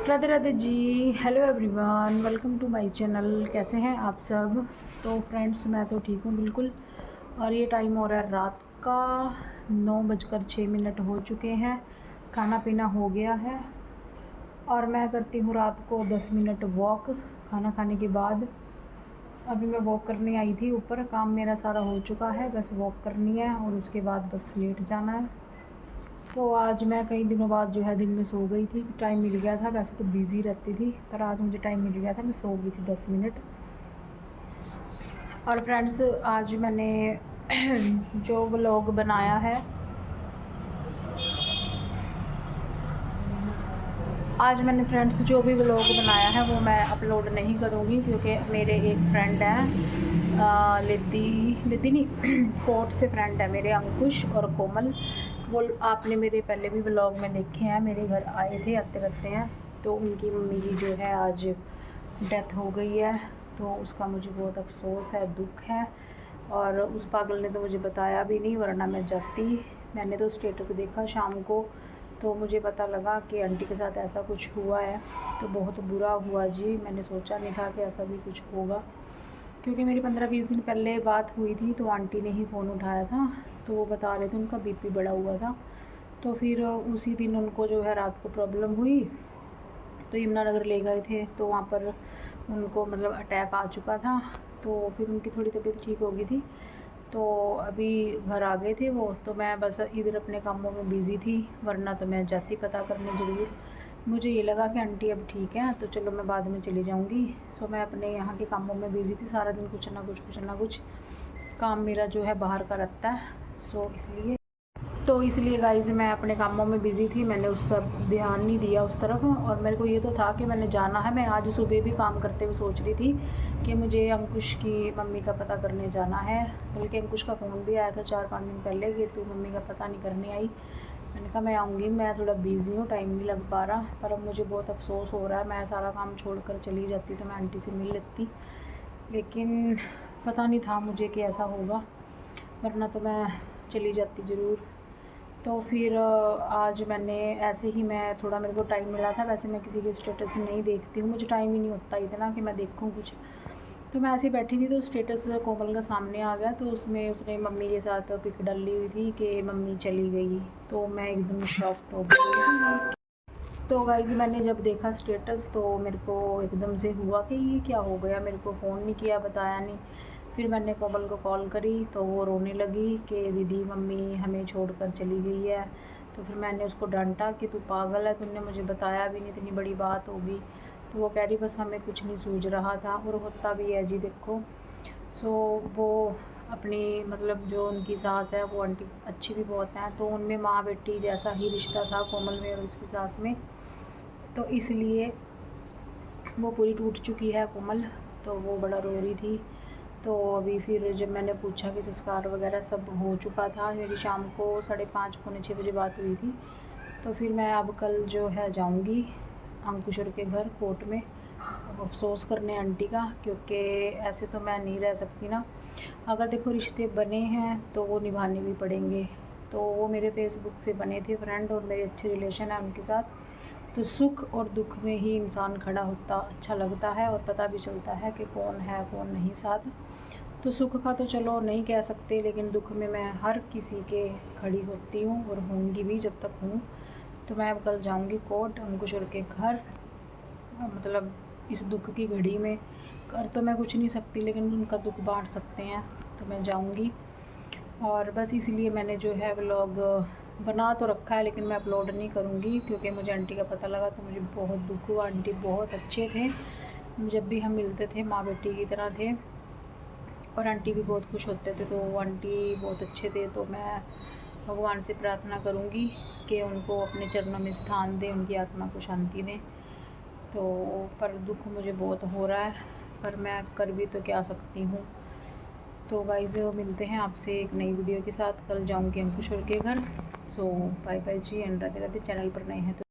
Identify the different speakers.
Speaker 1: Radhe Radhe ji. Hello everyone, welcome to my channel. कैसे हैं आप सब? तो फ्रेंड्स, मैं तो ठीक हूँ बिल्कुल। और ये टाइम हो रहा है रात का 9:06 हो चुके हैं। खाना पीना हो गया है और मैं करती हूँ रात को 10 मिनट वॉक खाना खाने के बाद। अभी मैं वॉक करने आई थी ऊपर, काम मेरा सारा हो चुका है, बस वॉक करनी है और उसके बाद बस लेट जाना है। तो आज मैं कई दिनों बाद जो है दिन में सो गई थी, टाइम मिल गया था। वैसे तो बिज़ी रहती थी पर आज मुझे टाइम मिल गया था, मैं सो गई थी 10 मिनट। और फ्रेंड्स, आज मैंने जो व्लॉग बनाया है, आज मैंने फ्रेंड्स जो भी व्लॉग बनाया है वो मैं अपलोड नहीं करूँगी, क्योंकि मेरे एक फ्रेंड है लिद्दी लिद्दी नहीं कोर्ट से फ्रेंड है मेरे, अंकुश और कोमल। वो आपने मेरे पहले भी व्लॉग में देखे हैं, मेरे घर आए थे, आते रहते हैं। तो उनकी मम्मी की जो है आज डेथ हो गई है, तो उसका मुझे बहुत अफसोस है, दुख है। और उस पागल ने तो मुझे बताया भी नहीं, वरना मैं जाती। मैंने तो स्टेटस देखा शाम को, तो मुझे पता लगा कि आंटी के साथ ऐसा कुछ हुआ है। तो बहुत बुरा हुआ जी, मैंने सोचा नहीं था कि ऐसा भी कुछ होगा, क्योंकि मेरी 15-20 दिन पहले बात हुई थी तो आंटी ने ही फ़ोन उठाया था। तो वो बता रहे थे उनका बीपी बढ़ा हुआ था। तो फिर उसी दिन उनको जो है रात को प्रॉब्लम हुई, तो यमुनानगर ले गए थे, तो वहाँ पर उनको मतलब अटैक आ चुका था। तो फिर उनकी थोड़ी तबीयत ठीक हो गई थी, तो अभी घर आ गए थे वो। तो मैं बस इधर अपने कामों में बिज़ी थी, वरना तो मैं जाती पता करने ज़रूर। मुझे ये लगा कि आंटी अब ठीक है तो चलो मैं बाद में चली जाऊँगी। सो मैं अपने यहाँ के कामों में बिज़ी थी, सारा दिन कुछ ना कुछ काम मेरा जो है बाहर का रहता है। सो इसलिए गाइज़ मैं अपने कामों में बिज़ी थी, मैंने उस सब ध्यान नहीं दिया उस तरफ। और मेरे को ये तो था कि मैंने जाना है। मैं आज सुबह भी काम करते हुए सोच रही थी कि मुझे अंकुश की मम्मी का पता करने जाना है। बल्कि अंकुश का फ़ोन भी आया था 4-5 दिन पहले कि तू मम्मी का पता नहीं करने आई। मैंने कहा मैं आऊँगी, मैं थोड़ा बिज़ी हूँ, टाइम नहीं लग पा रहा। पर अब मुझे बहुत अफसोस हो रहा है, मैं सारा काम छोड़ कर चली जाती तो मैं आंटी से मिल लेती, लेकिन पता नहीं था मुझे कि ऐसा होगा, वरना तो मैं चली जाती ज़रूर। तो फिर आज मैंने ऐसे ही, मैं थोड़ा मेरे को टाइम मिला था, वैसे मैं किसी के स्टेटस नहीं देखती हूँ, मुझे टाइम ही नहीं होता इतना कि मैं देखूँ कुछ। तो मैं ऐसे ही बैठी थी तो स्टेटस कोमल का सामने आ गया, तो उसमें उसने मम्मी के साथ पिक डाली हुई थी कि मम्मी चली गई। तो मैं एकदम शॉक्ड हो गई। तो गाइस मैंने जब देखा स्टेटस तो मेरे को एकदम से हुआ कि ये क्या हो गया, मेरे को फ़ोन नहीं किया, बताया नहीं। फिर मैंने कोमल को कॉल करी तो वो रोने लगी कि दीदी मम्मी हमें छोड़कर चली गई है। तो फिर मैंने उसको डांटा कि तू पागल है, तुमने मुझे बताया भी नहीं, इतनी बड़ी बात होगी। तो वो कह रही बस हमें कुछ नहीं सूझ रहा था, और होता भी है जी देखो। सो वो अपनी मतलब जो उनकी सास है वो आंटी अच्छी भी बहुत हैं, तो उनमें माँ बेटी जैसा ही रिश्ता था कोमल में और उसकी सास में। तो इसलिए वो पूरी टूट चुकी है कोमल, तो वो बड़ा रो रही थी। तो अभी फिर जब मैंने पूछा कि संस्कार वगैरह सब हो चुका था, मेरी शाम को 5:30 पौने 6 बजे बात हुई थी। तो फिर मैं अब कल जो है जाऊंगी अंकुशर के घर कोर्ट में अफसोस करने आंटी का, क्योंकि ऐसे तो मैं नहीं रह सकती ना। अगर देखो रिश्ते बने हैं तो वो निभाने भी पड़ेंगे। तो वो मेरे फेसबुक से बने थे फ्रेंड और मेरे अच्छे रिलेशन है उनके साथ। तो सुख और दुख में ही इंसान खड़ा होता अच्छा लगता है, और पता भी चलता है कि कौन है कौन नहीं साथ। तो सुख का तो चलो नहीं कह सकते, लेकिन दुख में मैं हर किसी के खड़ी होती हूँ और होंगी भी जब तक हूँ। तो मैं अब कल जाऊँगी कोर्ट अंकुशर के घर, मतलब इस दुख की घड़ी में। कर तो मैं कुछ नहीं सकती, लेकिन उनका दुख बांट सकते हैं, तो मैं जाऊँगी। और बस इसलिए मैंने जो है व्लॉग बना तो रखा है, लेकिन मैं अपलोड नहीं करूँगी, क्योंकि मुझे आंटी का पता लगा तो मुझे बहुत दुख हुआ। आंटी बहुत अच्छे थे, जब भी हम मिलते थे माँ बेटी की तरह थे, और आंटी भी बहुत खुश होते थे। तो आंटी बहुत अच्छे थे, तो मैं भगवान से प्रार्थना करूँगी कि उनको अपने चरणों में स्थान दें, उनकी आत्मा को शांति दें। तो पर दुख मुझे बहुत हो रहा है, पर मैं कर भी तो क्या सकती हूँ। तो गाइज़ मिलते हैं आपसे एक नई वीडियो के साथ, कल जाऊँगी अंकुशर के घर। सो बाय बाय जी, एंड राधे राधे। चैनल पर नए हैं तो